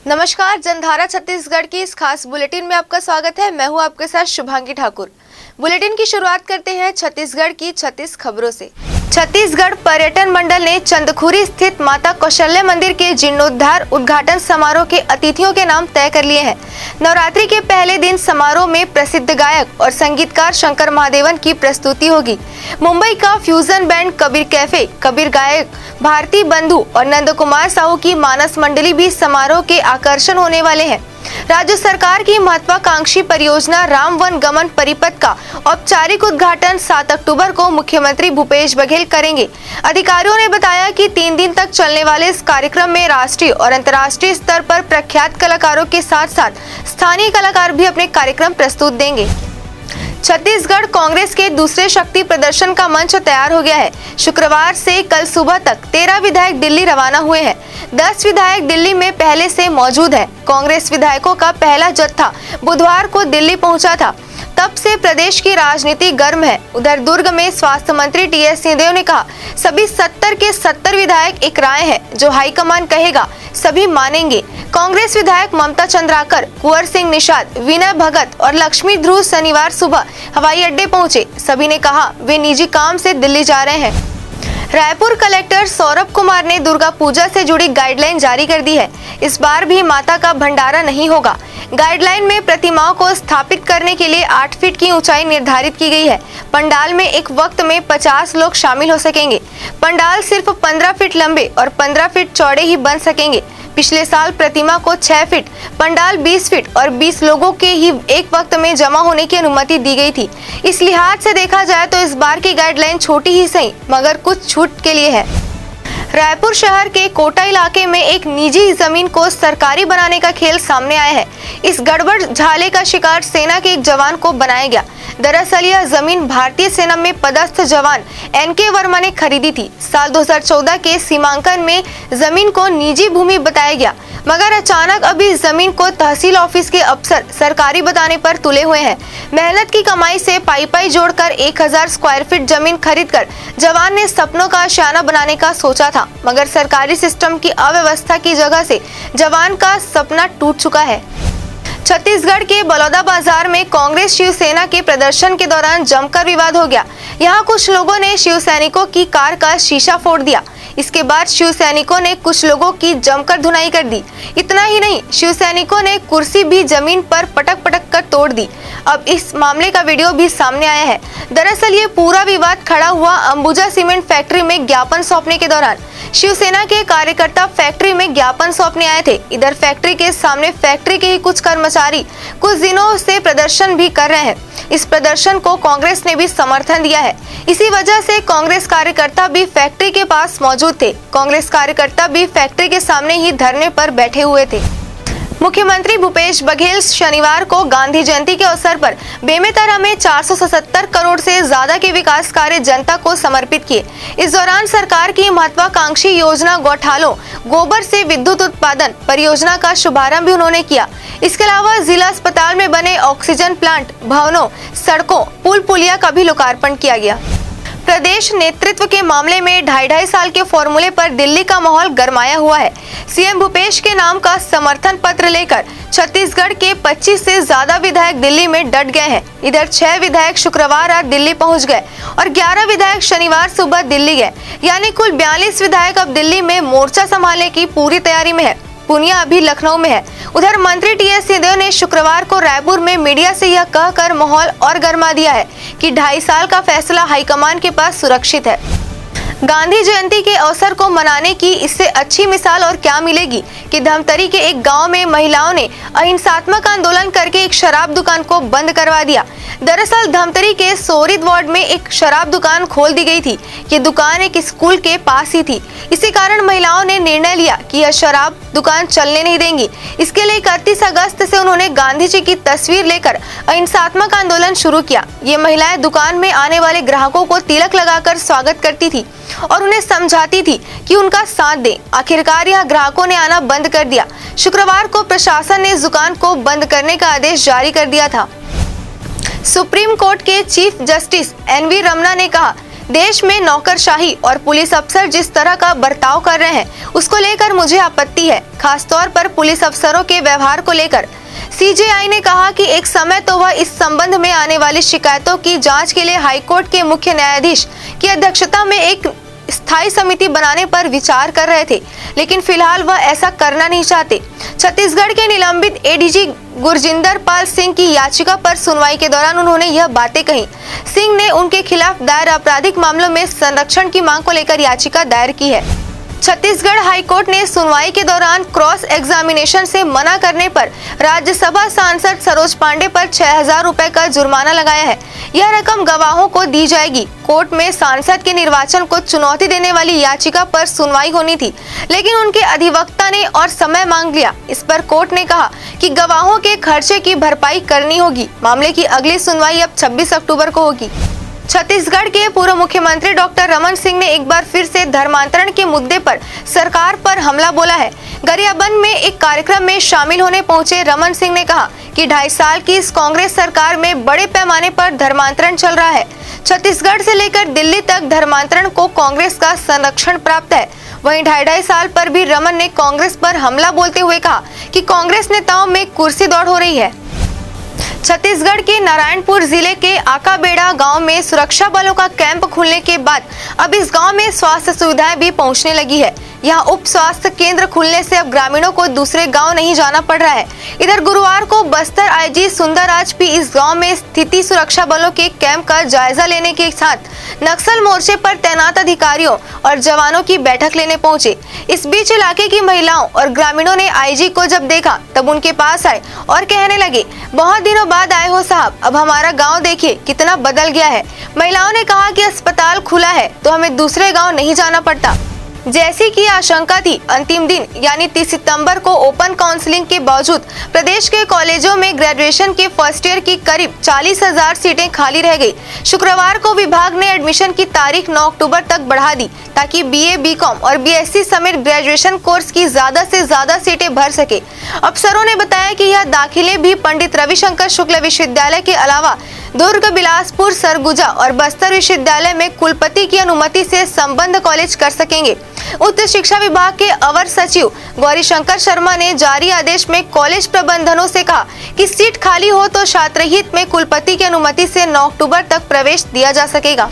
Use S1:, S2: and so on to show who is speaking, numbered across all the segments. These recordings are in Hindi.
S1: नमस्कार, जनधारा छत्तीसगढ़ की इस खास बुलेटिन में आपका स्वागत है। मैं हूं आपके साथ शुभांगी ठाकुर। बुलेटिन की शुरुआत करते हैं छत्तीसगढ़ की 36 खबरों से। छत्तीसगढ़ पर्यटन मंडल ने चंदखुरी स्थित माता कौशल्या मंदिर के जीर्णोद्धार उद्घाटन समारोह के अतिथियों के नाम तय कर लिए हैं। नवरात्रि के पहले दिन समारोह में प्रसिद्ध गायक और संगीतकार शंकर महादेवन की प्रस्तुति होगी। मुंबई का fusion band Kabir cafe, Kabir गायक भारती बंधु और नंद कुमार साहू की मानस मंडली भी समारोह के आकर्षण होने वाले हैं। राज्य सरकार की महत्वाकांक्षी परियोजना राम वन गमन परिपथ का औपचारिक उद्घाटन 7 अक्टूबर को मुख्यमंत्री भूपेश बघेल करेंगे। अधिकारियों ने बताया कि 3 दिन तक चलने वाले इस कार्यक्रम में राष्ट्रीय और अंतर्राष्ट्रीय स्तर पर प्रख्यात कलाकारों के साथ साथ स्थानीय कलाकार भी अपने कार्यक्रम प्रस्तुत देंगे। छत्तीसगढ़ कांग्रेस के दूसरे शक्ति प्रदर्शन का मंच तैयार हो गया है। शुक्रवार से कल सुबह तक 13 विधायक दिल्ली रवाना हुए हैं। 10 विधायक दिल्ली में पहले से मौजूद हैं। कांग्रेस विधायकों का पहला जत्था बुधवार को दिल्ली पहुंचा था। तब से प्रदेश की राजनीति गर्म है। उधर दुर्ग में स्वास्थ्य मंत्री टीएस सिंहदेव ने कहा, सभी 70 के 70 विधायक एक राय है, जो हाईकमान कहेगा सभी मानेंगे। कांग्रेस विधायक ममता चंद्राकर, कुंवर सिंह निषाद, विनय भगत और लक्ष्मी ध्रुव शनिवार सुबह हवाई अड्डे पहुंचे। सभी ने कहा वे निजी काम से दिल्ली जा रहे हैं। रायपुर कलेक्टर सौरभ कुमार ने दुर्गा पूजा से जुड़ी गाइडलाइन जारी कर दी है। इस बार भी माता का भंडारा नहीं होगा। गाइडलाइन में प्रतिमाओं को स्थापित करने के लिए 8 फीट की ऊंचाई निर्धारित की गई है। पंडाल में एक वक्त में 50 लोग शामिल हो सकेंगे। पंडाल सिर्फ 15 फीट लंबे और 15 फीट चौड़े ही बन सकेंगे। पिछले साल प्रतिमा को 6 फीट, पंडाल 20 फीट और 20 लोगों के ही एक वक्त में जमा होने की अनुमति दी गई थी। इस लिहाज से देखा जाए तो इस बार की गाइडलाइन छोटी ही सही मगर कुछ छूट के लिए है। रायपुर शहर के कोटा इलाके में एक निजी जमीन को सरकारी बनाने का खेल सामने आया है। इस गड़बड़ झाले का शिकार सेना के एक जवान को बनाया गया। दरअसल यह जमीन भारतीय सेना में पदस्थ जवान एनके वर्मा ने खरीदी थी। साल 2014 के सीमांकन में जमीन को निजी भूमि बताया गया, मगर अचानक अभी इस जमीन को तहसील ऑफिस के अफसर सरकारी बताने पर तुले हुए हैं। मेहनत की कमाई से पाई जोड़कर 1000 स्क्वायर फीट जमीन खरीदकर जवान ने सपनों का आशियाना बनाने का सोचा था, मगर सरकारी सिस्टम की अव्यवस्था की जगह से जवान का सपना टूट चुका है। छत्तीसगढ़ के बलौदाबाजार में कांग्रेस शिवसेना के प्रदर्शन के दौरान जमकर विवाद हो गया। यहाँ कुछ लोगों ने शिव सैनिकों की कार का शीशा फोड़ दिया। इसके बाद शिव सैनिकों ने कुछ लोगों की जमकर धुनाई कर दी। इतना ही नहीं, शिव सैनिकों ने कुर्सी भी जमीन पर पटक कर तोड़ दी। अब इस मामले का वीडियो भी सामने आया है। दरअसल ये पूरा विवाद खड़ा हुआ अंबुजा सीमेंट फैक्ट्री में ज्ञापन सौंपने के दौरान। शिवसेना के कार्यकर्ता फैक्ट्री में ज्ञापन सौंपने आए थे। इधर फैक्ट्री के सामने फैक्ट्री के ही कुछ कर्मचारी कुछ दिनों से प्रदर्शन भी कर रहे हैं। इस प्रदर्शन को कांग्रेस ने भी समर्थन दिया है। इसी वजह से कांग्रेस कार्यकर्ता भी फैक्ट्री के पास मौजूद थे। कांग्रेस कार्यकर्ता भी फैक्ट्री के सामने ही धरने पर बैठे हुए थे। मुख्यमंत्री भूपेश बघेल शनिवार को गांधी जयंती के अवसर पर बेमेतरा में 477 करोड़ से ज्यादा के विकास कार्य जनता को समर्पित किए। इस दौरान सरकार की महत्वाकांक्षी योजना गौठालों गोबर से विद्युत उत्पादन परियोजना का शुभारंभ भी उन्होंने किया। इसके अलावा जिला अस्पताल में बने ऑक्सीजन प्लांट, भवनों, सड़कों, पुल पुलिया का भी लोकार्पण किया गया। प्रदेश नेतृत्व के मामले में 2.5 साल के फॉर्मूले पर दिल्ली का माहौल गरमाया हुआ है। सीएम भूपेश के नाम का समर्थन पत्र लेकर छत्तीसगढ़ के 25 से ज्यादा विधायक दिल्ली में डट गए हैं। इधर 6 विधायक शुक्रवार रात दिल्ली पहुंच गए और 11 विधायक शनिवार सुबह दिल्ली गए। यानी कुल 42 विधायक अब दिल्ली में मोर्चा संभालने की पूरी तैयारी में है। पुनिया अभी लखनऊ में है। उधर मंत्री टीएस सिंहदेव ने शुक्रवार को रायपुर में मीडिया से यह कहकर माहौल और गर्मा दिया है कि 2.5 साल का फैसला हाईकमान के पास सुरक्षित है। गांधी जयंती के अवसर को मनाने की इससे अच्छी मिसाल और क्या मिलेगी कि धमतरी के एक गांव में महिलाओं ने अहिंसात्मक आंदोलन करके एक शराब दुकान को बंद करवा दिया। दरअसल धमतरी के सोरिद वार्ड में एक शराब दुकान खोल दी गई थी। ये दुकान एक स्कूल के पास ही थी। इसी कारण महिलाओं ने निर्णय लिया कि यह शराब दुकान चलने नहीं देंगी। इसके लिए 31 अगस्त से उन्होंने गांधी जी की तस्वीर लेकर अहिंसात्मक आंदोलन शुरू किया। ये महिलाएं दुकान में आने वाले ग्राहकों को तिलक लगाकर स्वागत करती थी और उन्हें समझाती थी कि उनका साथ दें। आखिरकार यह ग्राहकों ने आना बंद कर दिया। शुक्रवार को प्रशासन ने इस दुकान को बंद करने का आदेश जारी कर दिया था। सुप्रीम कोर्ट के चीफ जस्टिस एनवी रमना ने कहा, देश में नौकरशाही और पुलिस अफसर जिस तरह का बर्ताव कर रहे हैं उसको लेकर मुझे आपत्ति है, खासतौर पर पुलिस अफसरों के व्यवहार को लेकर। सीजेआई ने कहा कि एक समय तो वह इस संबंध में आने वाली शिकायतों की जांच के लिए हाईकोर्ट के मुख्य न्यायाधीश की अध्यक्षता में एक स्थायी समिति बनाने पर विचार कर रहे थे, लेकिन फिलहाल वह ऐसा करना नहीं चाहते। छत्तीसगढ़ के निलंबित एडीजी गुरजिंदर पाल सिंह की याचिका पर सुनवाई के दौरान उन्होंने यह बातें कही। सिंह ने उनके खिलाफ दायर आपराधिक मामलों में संरक्षण की मांग को लेकर याचिका दायर की है। छत्तीसगढ़ हाईकोर्ट ने सुनवाई के दौरान क्रॉस एग्जामिनेशन से मना करने पर राज्यसभा सांसद सरोज पांडे पर 6,000 रुपए का जुर्माना लगाया है। यह रकम गवाहों को दी जाएगी। कोर्ट में सांसद के निर्वाचन को चुनौती देने वाली याचिका पर सुनवाई होनी थी, लेकिन उनके अधिवक्ता ने और समय मांग लिया। इस पर कोर्ट ने कहा कि गवाहों के खर्चे की भरपाई करनी होगी। मामले की अगली सुनवाई अब 26 अक्टूबर को होगी। छत्तीसगढ़ के पूर्व मुख्यमंत्री डॉक्टर रमन सिंह ने एक बार फिर से धर्मांतरण के मुद्दे पर सरकार पर हमला बोला है। गरियाबंद में एक कार्यक्रम में शामिल होने पहुंचे रमन सिंह ने कहा कि 2.5 साल की इस कांग्रेस सरकार में बड़े पैमाने पर धर्मांतरण चल रहा है। छत्तीसगढ़ से लेकर दिल्ली तक धर्मांतरण को कांग्रेस का संरक्षण प्राप्त है। वहीं 2.5 साल पर भी रमन ने कांग्रेस पर हमला बोलते हुए कहा कि कांग्रेस नेताओं में कुर्सी दौड़ हो रही है। छत्तीसगढ़ के नारायणपुर जिले के आकाबेड़ा गांव में सुरक्षा बलों का कैंप खुलने के बाद अब इस गांव में स्वास्थ्य सुविधाएं भी पहुंचने लगी है। यहां उप स्वास्थ्य केंद्र खुलने से अब ग्रामीणों को दूसरे गांव नहीं जाना पड़ रहा है। इधर गुरुवार को बस्तर आईजी सुंदरराज भी इस गांव में स्थिति सुरक्षा बलों के कैंप का जायजा लेने के साथ नक्सल मोर्चे पर तैनात अधिकारियों और जवानों की बैठक लेने पहुंचे। इस बीच इलाके की महिलाओं और ग्रामीणों ने आईजी को जब देखा तब उनके पास आए और कहने लगे, बहुत दिनों बाद आए हो साहब, अब हमारा गांव देखिए कितना बदल गया है। महिलाओं ने कहा कि अस्पताल खुला है तो हमें दूसरे गांव नहीं जाना पड़ता। जैसी की आशंका थी, अंतिम दिन यानी 30 सितंबर को ओपन काउंसलिंग के बावजूद प्रदेश के कॉलेजों में ग्रेजुएशन के फर्स्ट ईयर की करीब 40,000 सीटें खाली रह गई। शुक्रवार को विभाग ने एडमिशन की तारीख 9 अक्टूबर तक बढ़ा दी ताकि बीए, बीकॉम और बीएससी समेत ग्रेजुएशन कोर्स की ज्यादा से ज्यादा सीटें भर सके। अफसरों ने बताया कि यह दाखिले भी पंडित रविशंकर शुक्ल विश्वविद्यालय के अलावा दुर्ग, बिलासपुर, सरगुजा और बस्तर विश्वविद्यालय में कुलपति की अनुमति से संबद्ध कॉलेज कर सकेंगे। उच्च शिक्षा विभाग के अवर सचिव गौरीशंकर शर्मा ने जारी आदेश में कॉलेज प्रबंधनों से कहा कि सीट खाली हो तो छात्र हित में कुलपति की अनुमति से 9 अक्टूबर तक प्रवेश दिया जा सकेगा।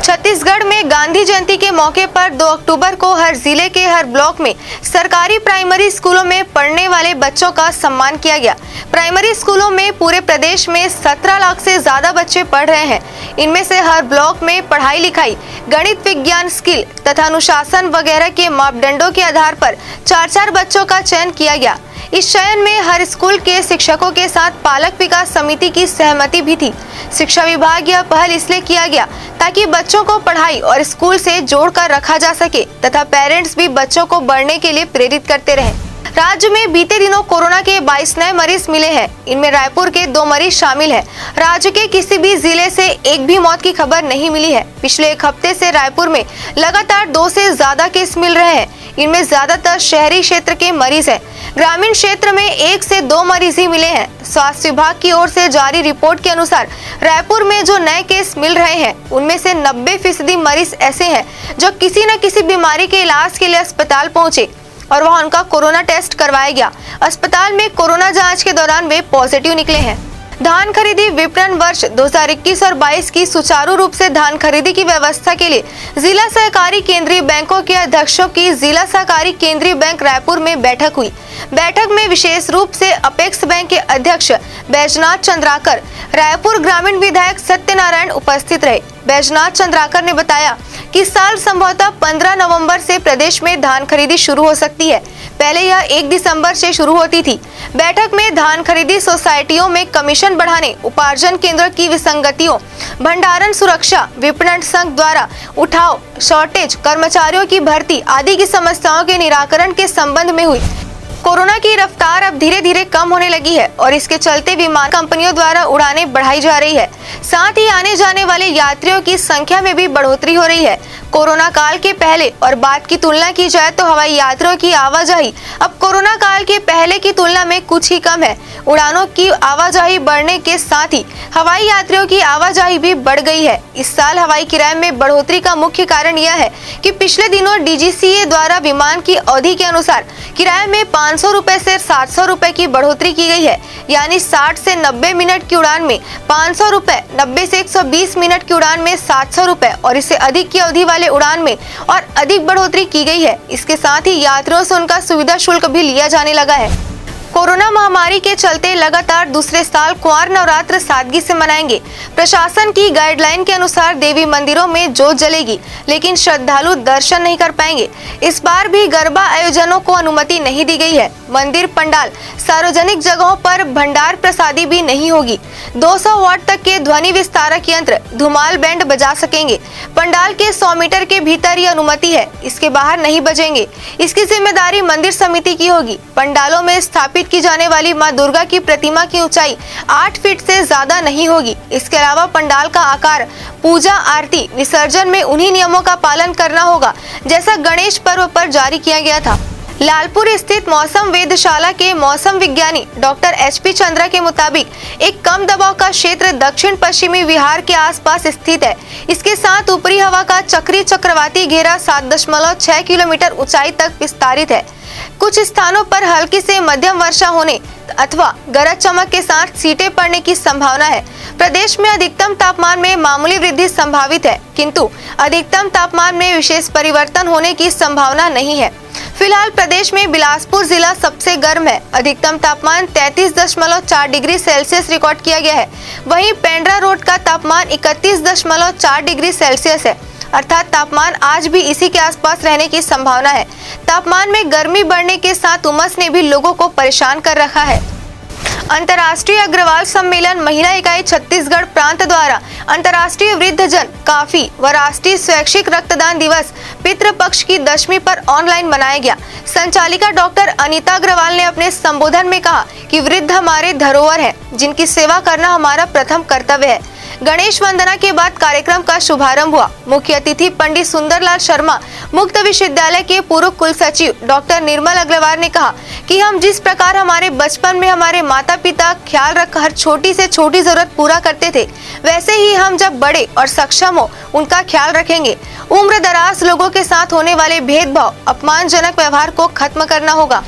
S1: छत्तीसगढ़ में गांधी जयंती के मौके पर 2 अक्टूबर को हर जिले के हर ब्लॉक में सरकारी प्राइमरी स्कूलों में पढ़ने वाले बच्चों का सम्मान किया गया। प्राइमरी स्कूलों में पूरे प्रदेश में 17 लाख से ज्यादा बच्चे पढ़ रहे हैं। इनमें से हर ब्लॉक में पढ़ाई लिखाई, गणित, विज्ञान, स्किल तथा अनुशासन वगैरह के मापदंडों के आधार पर 4-4 बच्चों का चयन किया गया। इस चयन में हर स्कूल के शिक्षकों के साथ पालक विकास समिति की सहमति भी थी। शिक्षा विभाग यह पहल इसलिए किया गया ताकि बच्चों को पढ़ाई और स्कूल से जोड़कर रखा जा सके तथा पेरेंट्स भी बच्चों को बढ़ने के लिए प्रेरित करते रहे। राज्य में बीते दिनों कोरोना के 22 नए मरीज मिले हैं। इनमें रायपुर के 2 मरीज शामिल हैं। राज्य के किसी भी जिले से एक भी मौत की खबर नहीं मिली है। पिछले एक हफ्ते से रायपुर में लगातार 2 से ज्यादा केस मिल रहे हैं। इनमें ज्यादातर शहरी क्षेत्र के मरीज हैं। ग्रामीण क्षेत्र में 1 से 2 मरीज ही मिले हैं। स्वास्थ्य विभाग की ओर से जारी रिपोर्ट के अनुसार रायपुर में जो नए केस मिल रहे हैं उनमें से 90% मरीज ऐसे हैं जो किसी न किसी बीमारी के इलाज के लिए अस्पताल पहुंचे और वहां उनका कोरोना टेस्ट करवाया गया। अस्पताल में कोरोना जांच के दौरान वे पॉजिटिव निकले हैं। धान खरीदी विपणन वर्ष 2021 और 22 की सुचारू रूप से धान खरीदी की व्यवस्था के लिए जिला सहकारी केंद्रीय बैंकों के अध्यक्षों की जिला सहकारी केंद्रीय बैंक रायपुर में बैठक हुई। बैठक में विशेष रूप से अपेक्स बैंक के अध्यक्ष बैजनाथ चंद्राकर, रायपुर ग्रामीण विधायक सत्यनारायण उपस्थित रहे। बैजनाथ चंद्राकर ने बताया कि इस साल संभवतः 15 नवंबर से प्रदेश में धान खरीदी शुरू हो सकती है। पहले यह 1 दिसंबर से शुरू होती थी। बैठक में धान खरीदी सोसाइटियों में कमीशन बढ़ाने, उपार्जन केंद्रों की विसंगतियों, भंडारण सुरक्षा, विपणन संघ द्वारा उठाव, शॉर्टेज, कर्मचारियों की भर्ती आदि की समस्याओं के निराकरण के संबंध में हुई। कोरोना की रफ्तार अब धीरे धीरे कम होने लगी है और इसके चलते विमान कंपनियों द्वारा उड़ानें बढ़ाई जा रही है। साथ ही आने जाने वाले यात्रियों की संख्या में भी बढ़ोतरी हो रही है। कोरोना काल के पहले और बाद की तुलना की जाए तो हवाई यात्रियों की आवाजाही अब कोरोना काल के पहले की तुलना में कुछ ही कम है। उड़ानों की आवाजाही बढ़ने के साथ ही हवाई यात्रियों की आवाजाही भी बढ़ गई है। इस साल हवाई किराए में बढ़ोतरी का मुख्य कारण यह है कि पिछले दिनों DGCA द्वारा विमान की अवधि के अनुसार किराए में 500 रुपए से 700 रुपए की बढ़ोतरी की गई है। यानी 60 से 90 मिनट की उड़ान में 500 रुपए, 90 से 120 मिनट की उड़ान में 700 रुपए और इससे अधिक की अवधि वाले उड़ान में और अधिक बढ़ोतरी की गई है। इसके साथ ही यात्रियों से उनका सुविधा शुल्क भी लिया जाने लगा है। कोरोना महामारी के चलते लगातार दूसरे साल कुंवार नवरात्र सादगी से मनाएंगे। प्रशासन की गाइडलाइन के अनुसार देवी मंदिरों में जोत जलेगी, लेकिन श्रद्धालु दर्शन नहीं कर पाएंगे। इस बार भी गरबा आयोजनों को अनुमति नहीं दी गई है। मंदिर, पंडाल, सार्वजनिक जगहों पर भंडार प्रसादी भी नहीं होगी। 200 वाट तक के ध्वनि विस्तारक यंत्र, धुमाल बैंड बजा सकेंगे। पंडाल के 100 मीटर के भीतर ये अनुमति है, इसके बाहर नहीं बजेंगे। इसकी जिम्मेदारी मंदिर समिति की होगी। पंडालों में स्थापित की जाने वाली मां दुर्गा की प्रतिमा की ऊंचाई 8 फीट से ज्यादा नहीं होगी। इसके अलावा पंडाल का आकार, पूजा, आरती, विसर्जन में उन्हीं नियमों का पालन करना होगा जैसा गणेश पर्व पर जारी किया गया था। लालपुर स्थित मौसम वेधशाला के मौसम विज्ञानी डॉक्टर HP चंद्रा के मुताबिक एक कम दबाव का क्षेत्र दक्षिण पश्चिमी बिहार के आसपास स्थित है। इसके साथ ऊपरी हवा का चक्री चक्रवाती घेरा 7.6 किलोमीटर ऊंचाई तक विस्तारित है। कुछ स्थानों पर हल्की से मध्यम वर्षा होने अथवा गरज चमक के साथ छींटे पड़ने की संभावना है। प्रदेश में अधिकतम तापमान में मामूली वृद्धि संभावित है, किंतु अधिकतम तापमान में विशेष परिवर्तन होने की संभावना नहीं है। फिलहाल प्रदेश में बिलासपुर जिला सबसे गर्म है। अधिकतम तापमान 33.4 डिग्री सेल्सियस रिकॉर्ड किया गया है। वहीं पेंड्रा रोड का तापमान 31.4 डिग्री सेल्सियस है, अर्थात तापमान आज भी इसी के आसपास रहने की संभावना है। तापमान में गर्मी बढ़ने के साथ उमस ने भी लोगों को परेशान कर रखा है। अंतर्राष्ट्रीय अग्रवाल सम्मेलन महिला इकाई छत्तीसगढ़ प्रांत द्वारा अंतर्राष्ट्रीय वृद्धजन काफी व राष्ट्रीय स्वैच्छिक रक्तदान दिवस पितृपक्ष की 10वीं पर ऑनलाइन मनाया गया। संचालिका डॉक्टर अनीता अग्रवाल ने अपने संबोधन में कहा कि वृद्ध हमारे धरोहर हैं, जिनकी सेवा करना हमारा प्रथम कर्तव्य है। गणेश वंदना के बाद कार्यक्रम का शुभारंभ हुआ। मुख्य अतिथि पंडित सुंदरलाल शर्मा मुक्त विश्वविद्यालय के पूर्व कुलसचिव डॉक्टर निर्मल अग्रवाल ने कहा कि हम जिस प्रकार हमारे बचपन में हमारे माता पिता ख्याल रख हर छोटी से छोटी जरूरत पूरा करते थे, वैसे ही हम जब बड़े और सक्षम हो उनका ख्याल रखेंगे। उम्र दराज लोगों के साथ होने वाले भेदभाव, अपमानजनक व्यवहार को खत्म करना होगा।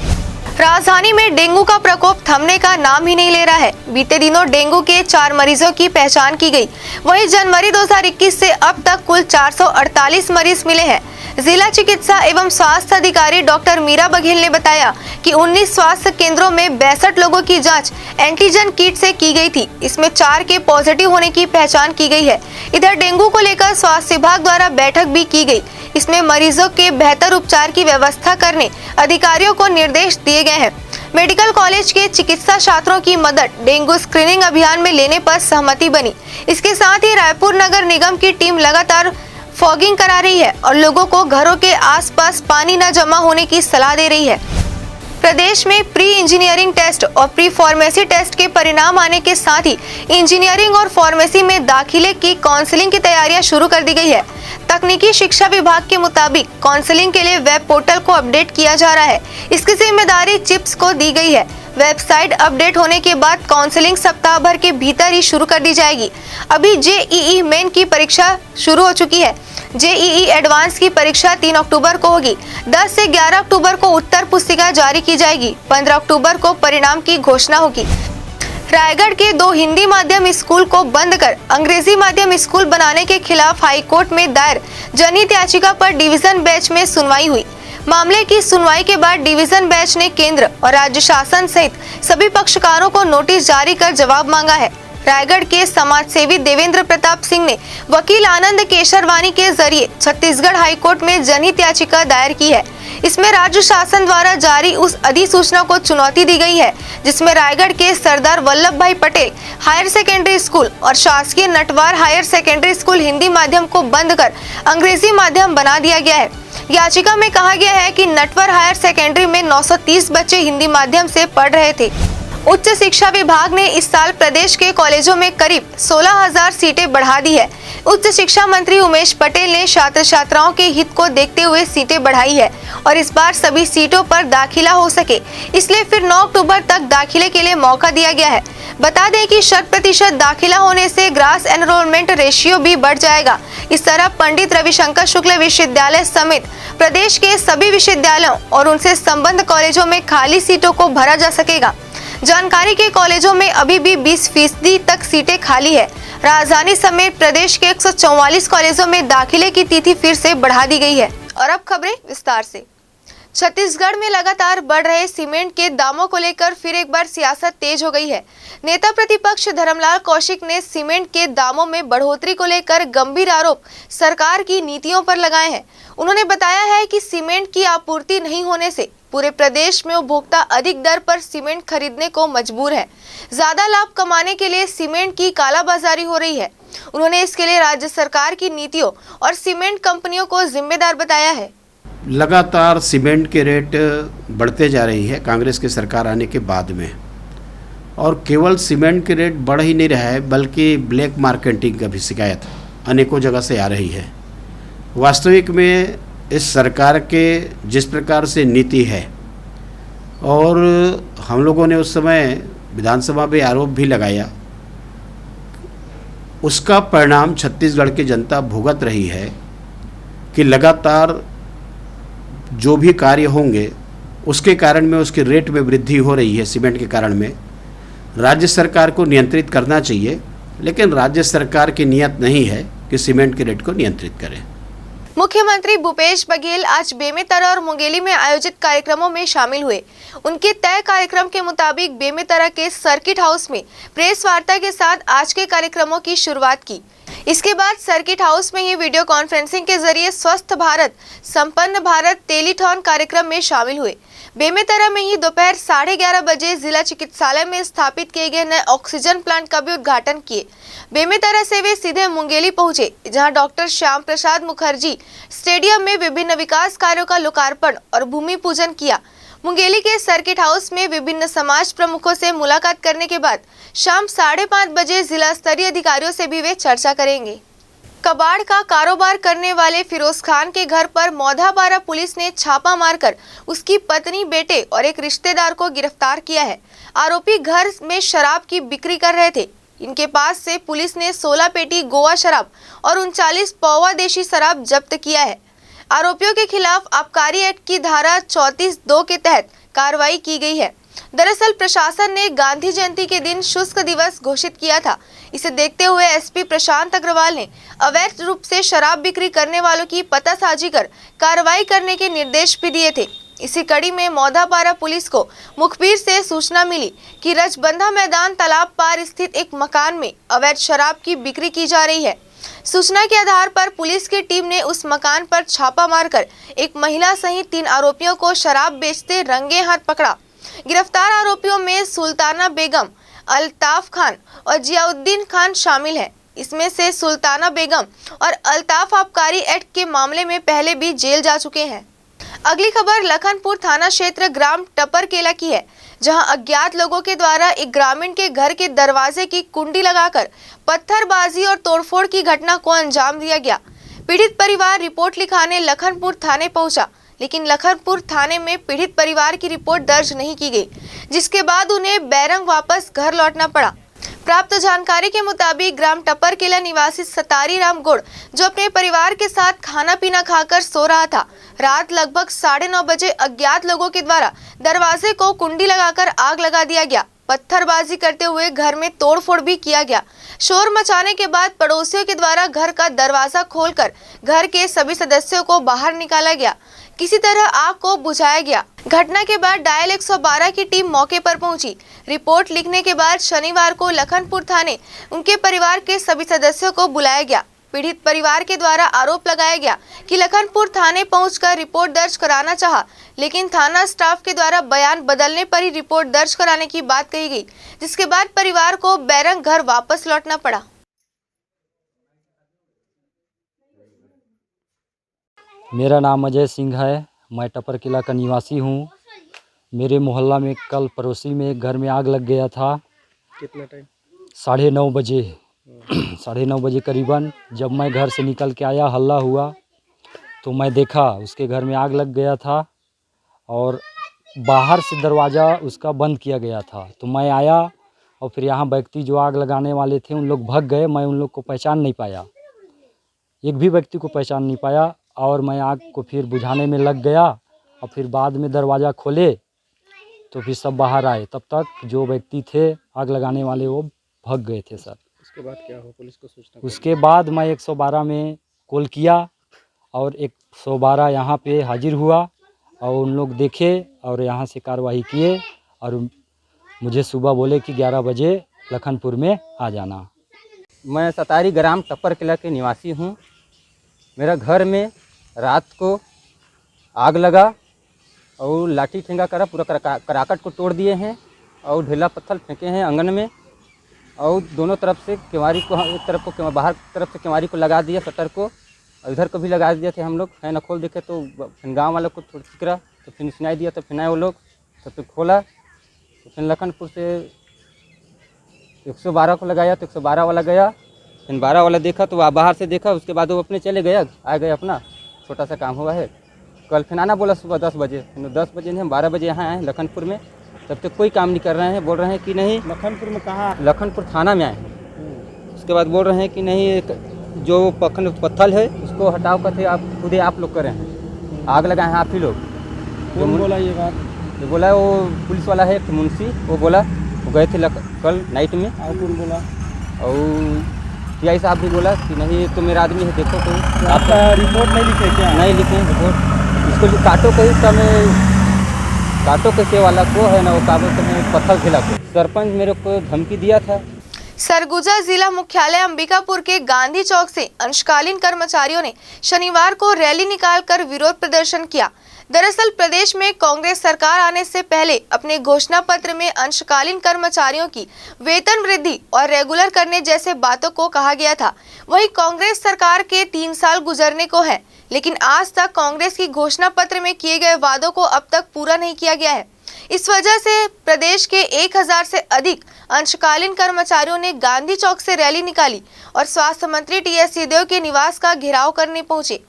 S1: राजधानी में डेंगू का प्रकोप थमने का नाम ही नहीं ले रहा है। बीते दिनों डेंगू के 4 मरीजों की पहचान की गई। वहीं जनवरी 2021 से अब तक कुल 448 मरीज मिले हैं। जिला चिकित्सा एवं स्वास्थ्य अधिकारी डॉक्टर मीरा बघेल ने बताया कि 19 स्वास्थ्य केंद्रों में 62 लोगों की जांच एंटीजन किट से की गई थी। इसमें 4 के पॉजिटिव होने की पहचान की गई है। इधर डेंगू को लेकर स्वास्थ्य विभाग द्वारा बैठक भी की गई। इसमें मरीजों के बेहतर उपचार की व्यवस्था करने अधिकारियों को निर्देश दिए गए हैं। मेडिकल कॉलेज के चिकित्सा छात्रों की मदद डेंगू स्क्रीनिंग अभियान में लेने पर सहमति बनी। इसके साथ ही रायपुर नगर निगम की टीम लगातार फॉगिंग करा रही है और लोगों को घरों के आसपास पानी न जमा होने की सलाह दे रही है। प्रदेश में प्री इंजीनियरिंग टेस्ट और प्री फार्मेसी टेस्ट के परिणाम आने के साथ ही इंजीनियरिंग और फार्मेसी में दाखिले की काउंसलिंग की तैयारियां शुरू कर दी गई है। तकनीकी शिक्षा विभाग के मुताबिक काउंसलिंग के लिए वेब पोर्टल को अपडेट किया जा रहा है। इसकी जिम्मेदारी चिप्स को दी गई है। वेबसाइट अपडेट होने के बाद काउंसलिंग सप्ताह भर के भीतर ही शुरू कर दी जाएगी। अभी JEE मेन की परीक्षा शुरू हो चुकी है। JEE एडवांस की परीक्षा 3 अक्टूबर को होगी। 10 से 11 अक्टूबर को उत्तर पुस्तिका जारी की जाएगी। 15 अक्टूबर को परिणाम की घोषणा होगी। रायगढ़ के 2 हिंदी माध्यम स्कूल को बंद कर अंग्रेजी माध्यम स्कूल बनाने के खिलाफ हाईकोर्ट में दायर जनहित याचिका पर डिवीजन बेंच में सुनवाई हुई। मामले की सुनवाई के बाद डिवीजन बेंच ने केंद्र और राज्य शासन सहित सभी पक्षकारों को नोटिस जारी कर जवाब मांगा है। रायगढ़ के समाज सेवी देवेंद्र प्रताप सिंह ने वकील आनंद केशरवानी के जरिए छत्तीसगढ़ हाईकोर्ट में जनहित याचिका दायर की है। इसमें राज्य शासन द्वारा जारी उस अधिसूचना को चुनौती दी गई है जिसमें रायगढ़ के सरदार वल्लभ भाई पटेल हायर सेकेंडरी स्कूल और शासकीय Natwar higher secondary school Hindi माध्यम को बंद कर अंग्रेजी माध्यम बना दिया गया है। याचिका में कहा गया है कि नटवर हायर सेकेंडरी में 930 बच्चे हिंदी माध्यम से पढ़ रहे थे। उच्च शिक्षा विभाग ने इस साल प्रदेश के कॉलेजों में करीब 16,000 सीटें बढ़ा दी है। उच्च शिक्षा मंत्री उमेश पटेल ने छात्र छात्राओं के हित को देखते हुए सीटें बढ़ाई है और इस बार सभी सीटों पर दाखिला हो सके, इसलिए फिर 9 अक्टूबर तक दाखिले के लिए मौका दिया गया है। बता दें कि 100% दाखिला होने से ग्रास एनरोलमेंट रेशियो भी बढ़ जाएगा। इस तरह पंडित रविशंकर शुक्ल विश्वविद्यालय समेत प्रदेश के सभी विश्वविद्यालयों और उनसे संबद्ध कॉलेजों में खाली सीटों को भरा जा सकेगा। जानकारी के कॉलेजों में अभी भी 20% तक सीटें खाली है। राजधानी समेत प्रदेश के 144 कॉलेजों में दाखिले की तिथि फिर से बढ़ा दी गई है। और अब खबरें विस्तार से। छत्तीसगढ़ में लगातार बढ़ रहे सीमेंट के दामों को लेकर फिर एक बार सियासत तेज हो गई है। नेता प्रतिपक्ष धर्मलाल कौशिक ने सीमेंट के दामों में बढ़ोतरी को लेकर गंभीर आरोप सरकार की नीतियों पर लगाए हैं। उन्होंने बताया है कि सीमेंट की आपूर्ति नहीं होने से पूरे प्रदेश में उपभोक्ता अधिक दर पर सीमेंट खरीदने को मजबूर है। ज्यादा लाभ कमाने के लिए सीमेंट की कालाबाजारी हो रही है। उन्होंने इसके लिए राज्य सरकार की नीतियों और सीमेंट कंपनियों को जिम्मेदार बताया है।
S2: लगातार सीमेंट के रेट बढ़ते जा रही है कांग्रेस की सरकार आने के बाद में, और केवल सीमेंट के रेट बढ़ ही नहीं रहा है बल्कि ब्लैक मार्केटिंग का भी शिकायत अनेकों जगह से आ रही है। वास्तविक में इस सरकार के जिस प्रकार से नीति है, और हम लोगों ने उस समय विधानसभा में आरोप भी लगाया, उसका परिणाम छत्तीसगढ़ की जनता भुगत रही है कि लगातार जो भी कार्य होंगे उसके कारण में उसके रेट में वृद्धि हो रही है। सीमेंट के कारण में राज्य सरकार को नियंत्रित करना चाहिए, लेकिन राज्य सरकार की नियत नहीं है कि सीमेंट के रेट को नियंत्रित करें।
S1: मुख्यमंत्री भूपेश बघेल आज बेमेतरा और मुंगेली में आयोजित कार्यक्रमों में शामिल हुए। उनके तय कार्यक्रम के मुताबिक बेमेतरा के सर्किट हाउस में प्रेस वार्ता के साथ आज के कार्यक्रमों की शुरुआत की। इसके बाद सर्किट हाउस में ही वीडियो कॉन्फ्रेंसिंग के जरिए स्वस्थ भारत संपन्न भारत टेलीथॉन कार्यक्रम में शामिल हुए। बेमेतरा में ही दोपहर 11:30 बजे जिला चिकित्सालय में स्थापित किए गए नए ऑक्सीजन प्लांट का भी उद्घाटन किए। बेमेतरा से वे सीधे मुंगेली पहुंचे, जहां डॉक्टर श्याम प्रसाद मुखर्जी स्टेडियम में विभिन्न विकास कार्यों का लोकार्पण और भूमि पूजन किया। मुंगेली के सर्किट हाउस में विभिन्न समाज प्रमुखों से मुलाकात करने के बाद शाम 5:30 बजे जिला स्तरीय अधिकारियों से भी वे चर्चा करेंगे। कबाड़ का कारोबार करने वाले फिरोज खान के घर पर मौधाबारा पुलिस ने छापा मारकर उसकी पत्नी, बेटे और एक रिश्तेदार को गिरफ्तार किया है। आरोपी घर में शराब की बिक्री कर रहे थे। इनके पास से पुलिस ने 16 पेटी गोवा शराब और 39 पौवा देशी शराब जब्त किया है। आरोपियों के खिलाफ आबकारी एक्ट की धारा 34(2) के तहत कार्रवाई की गई है। दरअसल प्रशासन ने गांधी जयंती के दिन शुष्क दिवस घोषित किया था। इसे देखते हुए एसपी प्रशांत अग्रवाल ने अवैध रूप से शराब बिक्री करने वालों की पतासाजी कर कार्रवाई करने के निर्देश भी दिए थे। इसी कड़ी में मौधापारा पुलिस को मुखबिर से सूचना मिली कि रजबंधा मैदान तालाब पार स्थित एक मकान में अवैध शराब की बिक्री की जा रही है। सूचना के आधार पर पुलिस की टीम ने उस मकान पर छापा मारकर एक महिला सहित 3 आरोपियों को शराब बेचते रंगे हाथ पकड़ा। गिरफ्तार आरोपियों में सुल्ताना बेगम, अल्ताफ खान और जियाउद्दीन खान शामिल हैं। इसमें से सुल्ताना बेगम और अल्ताफ आबकारी एक्ट के मामले में पहले भी जेल जा चुके हैं। अगली खबर लखनपुर थाना क्षेत्र ग्राम टपरकेला की है, जहां अज्ञात लोगों के द्वारा एक ग्रामीण के घर के दरवाजे की कुंडी लगाकर पत्थरबाजी और तोड़फोड़ की घटना को अंजाम दिया गया। पीड़ित परिवार रिपोर्ट लिखाने लखनपुर थाने पहुंचा, लेकिन लखनपुर थाने में पीड़ित परिवार की रिपोर्ट दर्ज नहीं की गई, जिसके बाद उन्हें बैरंग वापस घर लौटना पड़ा। प्राप्त जानकारी के मुताबिक ग्राम टपरकेला निवासी सतारी राम गुड़, जो अपने परिवार के साथ खाना पीना खाकर सो रहा था, रात लगभग 9:30 बजे अज्ञात लोगों के द्वारा दरवाजे को कुंडी लगाकर आग लगा दिया गया। पत्थरबाजी करते हुए घर में तोड़फोड़ भी किया गया। शोर मचाने के बाद पड़ोसियों के द्वारा घर का दरवाजा खोलकर घर के सभी सदस्यों को बाहर निकाला गया। किसी तरह आग को बुझाया गया। घटना के बाद डायल 112 की टीम मौके पर पहुंची। रिपोर्ट लिखने के बाद शनिवार को लखनपुर थाने उनके परिवार के सभी सदस्यों को बुलाया गया। पीड़ित परिवार के द्वारा आरोप लगाया गया कि लखनपुर थाने पहुंचकर रिपोर्ट दर्ज कराना चाहा, लेकिन थाना स्टाफ के द्वारा बयान बदलने पर ही रिपोर्ट दर्ज कराने की बात कही गई, जिसके बाद परिवार को बैरंग घर वापस लौटना पड़ा।
S3: मेरा नाम अजय सिंह है। मैं टपरकेला का निवासी हूँ। मेरे मोहल्ला में कल पड़ोसी में एक घर में आग लग गया था।
S4: कितना टाइम?
S3: 9:30 बजे 9:30 बजे करीबन जब मैं घर से निकल के आया, हल्ला हुआ तो मैं देखा उसके घर में आग लग गया था और बाहर से दरवाज़ा उसका बंद किया गया था। तो मैं आया और फिर यहाँ व्यक्ति जो आग लगाने वाले थे उन लोग भाग गए। मैं उन लोग को पहचान नहीं पाया, एक भी व्यक्ति को पहचान नहीं पाया और मैं आग को फिर बुझाने में लग गया और फिर बाद में दरवाज़ा खोले तो फिर सब बाहर आए। तब तक जो व्यक्ति थे आग लगाने वाले वो भाग गए थे सर।
S4: उसके बाद क्या हो? पुलिस को सूचना?
S3: उसके बाद मैं 112 में कॉल किया और 112 यहाँ पे हाजिर हुआ और उन लोग देखे और यहाँ से कार्रवाई किए और मुझे सुबह बोले कि 11 बजे लखनपुर में आ जाना।
S5: मैं सतारी ग्राम टप्पर किला के निवासी हूँ। मेरा घर में रात को आग लगा और लाठी ठेंगा करा, पूरा कराकट को तोड़ दिए हैं और ढेला पत्थर फेंके हैं आंगन में और दोनों तरफ से केवाड़ी को, एक तरफ को बाहर तरफ से केवाड़ी को लगा दिया, शटर को, और इधर को भी लगा दिए थे हम लोग। फैन खोल देखे तो फिर गाँव वालों को थोड़ा फिक्रा तो फिर सुनाई दिया तो फिर आए वो लोग, तो फिर खोला तो फिर लखनपुर से 112 को लगाया तो 112 वाला गया। फिर 12 वाला देखा तो वह बाहर से देखा, उसके बाद वो अपने चले गए, आ गए, अपना छोटा सा काम हुआ है। कल फिर आना बोला सुबह 10 बजे, फिर 10 बजे नहीं, हम 12 बजे यहाँ आए लखनपुर में। तब तक कोई काम नहीं कर रहे हैं, बोल रहे हैं कि नहीं।
S4: लखनपुर में कहाँ?
S5: लखनपुर थाना में आए हैं। उसके बाद बोल रहे हैं कि नहीं, जो पत्थर है उसको हटाओ करके आप खुद ही आप लोग कर रहे हैं, आग लगाए हैं आप ही लोग।
S4: कौन बोला ये बात?
S5: जो बोला वो पुलिस वाला है, एक मुंशी, वो बोला। वो गए थे कल नाइट में।
S4: और कौन बोला?
S5: और टीआई साहब भी बोला कि नहीं तो मेरा आदमी है, देखो तो
S4: आपका रिपोर्ट नहीं लिखे क्या?
S5: नहीं लिखे रिपोर्ट। इसको जो काटो के हिस्सा में काटो के वाला को है ना, वो कागज में पत्थर खिला को सरपंच मेरे को धमकी दिया था।
S1: सरगुजा जिला मुख्यालय अंबिकापुर के गांधी चौक से अंशकालीन कर्मचारियों ने शनिवार को रैली निकालकर विरोध प्रदर्शन किया। दरअसल प्रदेश में कांग्रेस सरकार आने से पहले अपने घोषणा पत्र में अंशकालीन कर्मचारियों की वेतन वृद्धि और रेगुलर करने जैसे बातों को कहा गया था। वहीं कांग्रेस सरकार के 3 साल गुजरने को है, लेकिन आज तक कांग्रेस की घोषणा पत्र में किए गए वादों को अब तक पूरा नहीं किया गया है। इस वजह से प्रदेश के 1000 से अधिक अंशकालीन कर्मचारियों ने गांधी चौक से रैली निकाली और स्वास्थ्य मंत्री टीएस सिंहदेव के निवास का घेराव करने पहुंचे।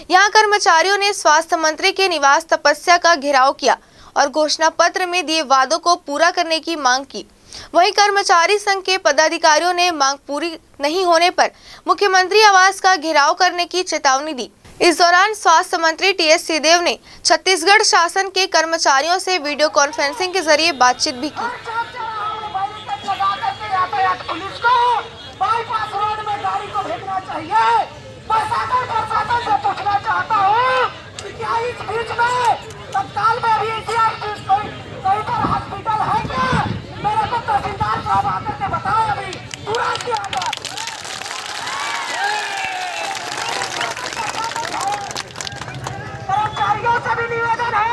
S1: यहां कर्मचारियों ने स्वास्थ्य मंत्री के निवास तपस्या का घेराव किया और घोषणा पत्र में दिए वादों को पूरा करने की मांग की। वहीं कर्मचारी संघ के पदाधिकारियों ने मांग पूरी नहीं होने पर मुख्यमंत्री आवास का घेराव करने की चेतावनी दी। इस दौरान स्वास्थ्य मंत्री टीएस सिंहदेव ने छत्तीसगढ़ शासन के कर्मचारियों से वीडियो कॉन्फ्रेंसिंग के जरिए बातचीत भी की।
S6: पुलिस को बाईपास रोड में गाड़ी को भेजना चाहिए। प्रशासन से पूछना चाहता हूँ कि क्या इस बीच में तत्काल में अभी कहीं पर हॉस्पिटल है क्या? मेरे को तहसीलदार साहब आकर के बताए, अभी पूरा किया गया। कर्मचारियों से भी निवेदन है,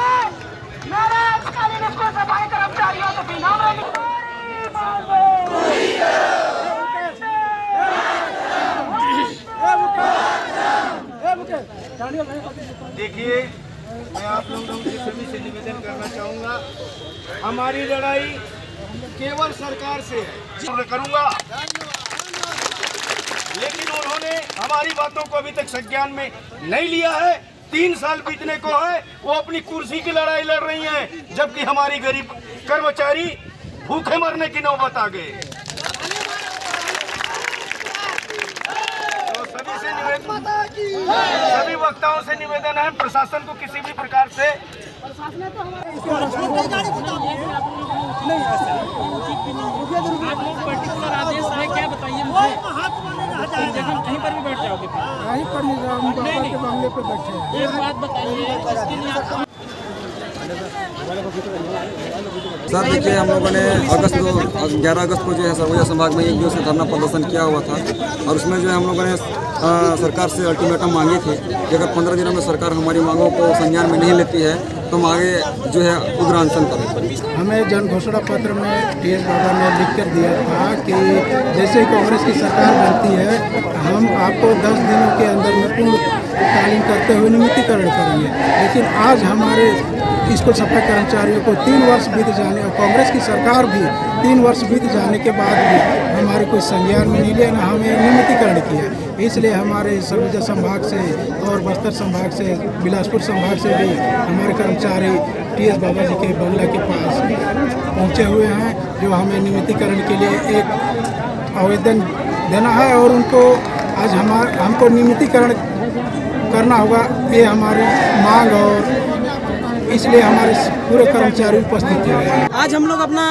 S6: मेरे अंशकालीन स्कूल सफाई कर्मचारियों से भी
S7: देखिए, मैं आप लोगों से सभी से निवेदन करना चाहूँगा, हमारी लड़ाई केवल सरकार से है। मैं करूँगा, लेकिन उन्होंने हमारी बातों को अभी तक संज्ञान में नहीं लिया है। 3 साल बीतने को है, वो अपनी कुर्सी की लड़ाई लड़ रही हैं, जबकि हमारी गरीब कर्मचारी भूखे मरने की नौबत आ गए। सभी वक्ताओं से निवेदन है, प्रशासन को किसी भी प्रकार से
S4: पर्टिकुलर आदेश है क्या बताइए मुझे? जगह कहीं पर भी बैठ जाओगे? कहीं पर नहीं, बंगले पे बैठे हैं। एक बात बताइए, इसके लिए आपको
S8: सर देखिए, हम लोगों ने 11 अगस्त को जो है सरगुजा संभाग में 1 दिवसीय धरना प्रदर्शन किया हुआ था और उसमें जो है हम लोगों ने सरकार से अल्टीमेटम मांगी थी कि अगर 15 दिनों में सरकार हमारी मांगों को संज्ञान में नहीं लेती है तो हम आगे जो है उग्र अनशन करें।
S9: हमें जन घोषणा पत्र में टीएस बाबा ने लिख कर दिया था कि जैसे ही कांग्रेस की सरकार बनती है हम आपको 10 दिनों के अंदर में पूर्णकालीन करते हुए नियमितीकरण करेंगे, लेकिन आज हमारे स्कूल सफाई कर्मचारियों को 3 वर्ष बीत जाने और कांग्रेस की सरकार भी 3 वर्ष बीत जाने के बाद भी हमारे कोई संज्ञान में नहीं लिया, ना हमें नियमितीकरण किया। इसलिए हमारे सरगुजा संभाग से और बस्तर संभाग से, बिलासपुर संभाग से भी हमारे कर्मचारी टीएस बाबा जी के बंगला के पास पहुंचे हुए हैं, जो हमें नियमितीकरण के लिए एक आवेदन देना है और उनको आज हमको नियमितीकरण करना होगा, ये हमारी मांग और इसलिए हमारे पूरे कर्मचारी उपस्थित हैं।
S4: आज हम लोग अपना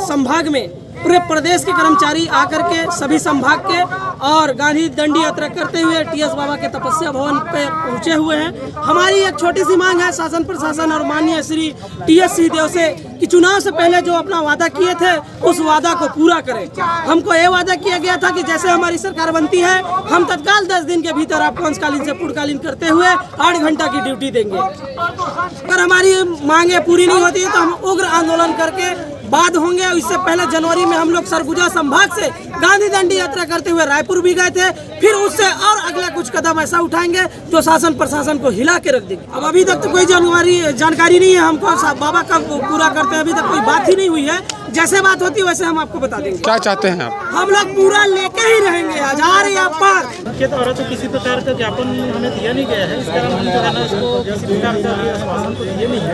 S4: संभाग में पूरे प्रदेश के कर्मचारी आकर के सभी संभाग के और गांधी दंडी यात्रा करते हुए टीएस बाबा के तपस्या भवन पे पहुंचे हुए हैं। हमारी एक छोटी सी मांग है शासन प्रशासन और माननीय श्री टीएस सिंहदेव से कि चुनाव से पहले जो अपना वादा किए थे उस वादा को पूरा करें। हमको ये वादा किया गया था कि जैसे हमारी सरकार बनती है हम तत्काल 10 दिन के भीतर आपको अंशकालीन से पूर्णकालीन करते हुए 8 घंटा की ड्यूटी देंगे। अगर हमारी मांगे पूरी नहीं होती है तो हम उग्र आंदोलन करके बाद होंगे। इससे पहले जनवरी में हम लोग सरगुजा संभाग से गांधी दंडी यात्रा करते हुए रायपुर भी गए थे, फिर उससे और अगला कुछ कदम ऐसा उठाएंगे जो शासन प्रशासन को हिला के रख देंगे। अब अभी तक तो कोई जानकारी नहीं है हमको बाबा कब पूरा करते हैं, अभी तक कोई बात ही नहीं हुई है। जैसे बात होती है वैसे हम आपको बता देंगे।
S10: क्या चाहते हैं आप?
S4: हम लोग पूरा लेके ही रहेंगे, हजार या पार
S11: के द्वारा तो किसी प्रकार का ज्ञापन हमें दिया नहीं गया है, इस कारण हम जो है ना इसको किसी प्रकार का शासन को दिए नहीं है।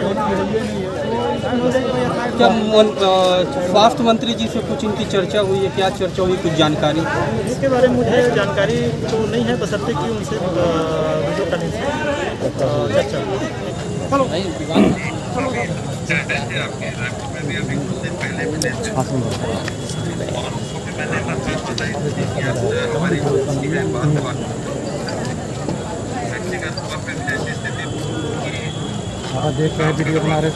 S5: क्या स्वास्थ्य मंत्री जी से कुछ इनकी चर्चा हुई है? क्या चर्चा हुई, कुछ जानकारी?
S11: इसके बारे में मुझे जानकारी तो नहीं है, बशर्ते कि उनसे वीडियो कॉलिंग से चर्चा।
S9: देख रहे हैं वीडियो बना रहे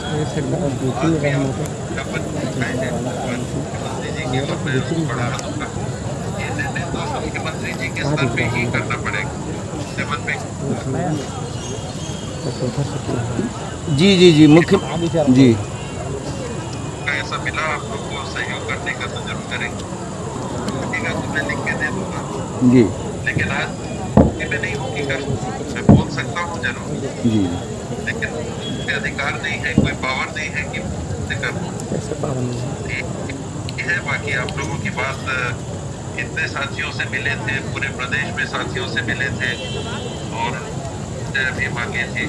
S12: मुख्यमंत्री जी के स्तर पे ही करना पड़ेगा।
S5: जी मुख्य जी
S12: ऐसा मिला आप लोग को सहयोग करने का तो जरूर करेंगे, तो मैं लिख के दे दूंगा
S5: जी,
S12: लेकिन आज मैं नहीं होगी कर, मैं बोल सकता हूँ जरूर
S5: जी,
S12: लेकिन कोई अधिकार नहीं है, कोई पावर नहीं है कि है। बाकी आप लोगों की बात इतने साथियों से मिले थे, पूरे प्रदेश में साथियों से मिले थे और भी मांगे थी।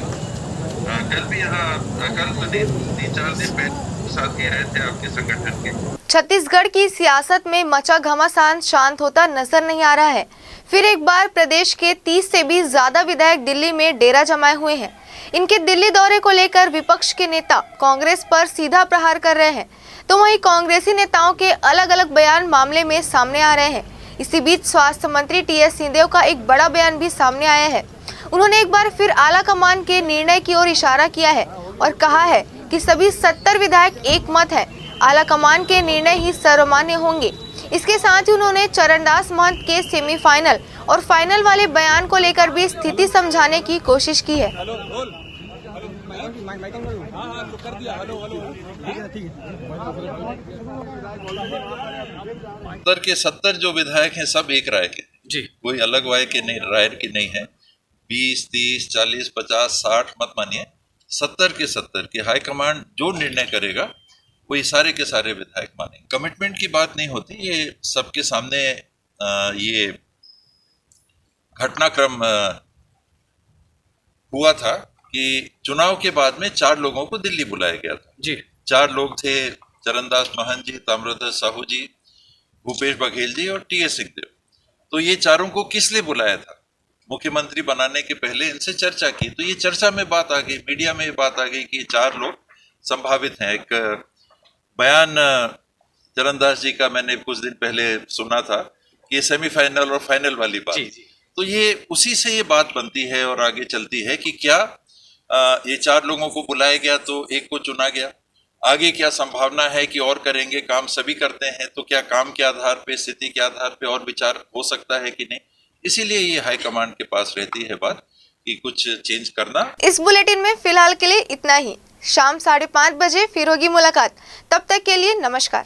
S12: कल भी यहाँ कल तो 3-4 दिन पहले साथी रहे थे आपके संगठन के।
S1: छत्तीसगढ़ की सियासत में मचा घमासान शांत होता नजर नहीं आ रहा है। फिर एक बार प्रदेश के 30 से भी ज्यादा विधायक दिल्ली में डेरा जमाए हुए हैं। इनके दिल्ली दौरे को लेकर विपक्ष के नेता कांग्रेस पर सीधा प्रहार कर रहे हैं, तो वहीं कांग्रेसी नेताओं के अलग अलग बयान मामले में सामने आ रहे हैं। इसी बीच स्वास्थ्य मंत्री टीएस सिंहदेव का एक बड़ा बयान भी सामने आया है। उन्होंने एक बार फिर आला कमान के निर्णय की ओर इशारा किया है और कहा है कि सभी 70 विधायक एक मत है, आला कमान के निर्णय ही सर्वमान्य होंगे। इसके साथ ही उन्होंने चरणदास महंत के सेमीफाइनल और फाइनल वाले बयान को लेकर भी स्थिति समझाने की कोशिश की है।
S12: सत्तर के 70 जो विधायक हैं सब एक राय के जी, कोई अलग राय के नहीं है। 20, 30, 40, 50, 60 मत मानिए, 70 के 70 की हाईकमांड जो निर्णय करेगा वो ये सारे के सारे विधायक मानेंगे। कमिटमेंट की बात नहीं होती, ये सबके सामने ये घटनाक्रम हुआ था कि चुनाव के बाद में 4 लोगों को दिल्ली बुलाया गया था जी। 4 लोग थे, चरणदास महंत जी, ताम्रध्वज साहू जी, भूपेश बघेल जी और टीएस सिंहदेव। तो ये चारों को किस लिए बुलाया था? मुख्यमंत्री बनाने के पहले इनसे चर्चा की, तो ये चर्चा में बात आ गई, मीडिया में बात आ गई कि 4 लोग संभावित हैं। एक बयान चरणदास जी का मैंने कुछ दिन पहले सुना था कि सेमीफाइनल और फाइनल वाली बात जी। तो ये उसी से ये बात बनती है और आगे चलती है कि क्या ये 4 लोगों को बुलाया गया तो एक को चुना गया, आगे क्या संभावना है कि और करेंगे, काम सभी करते हैं, तो क्या काम के आधार पे, स्थिति के आधार पे और विचार हो सकता है कि नहीं। इसीलिए ये हाईकमांड के पास रहती है बात कि कुछ चेंज करना।
S1: इस बुलेटिन में फिलहाल के लिए इतना ही। शाम 5:30 बजे फिर होगी मुलाकात। तब तक के लिए नमस्कार।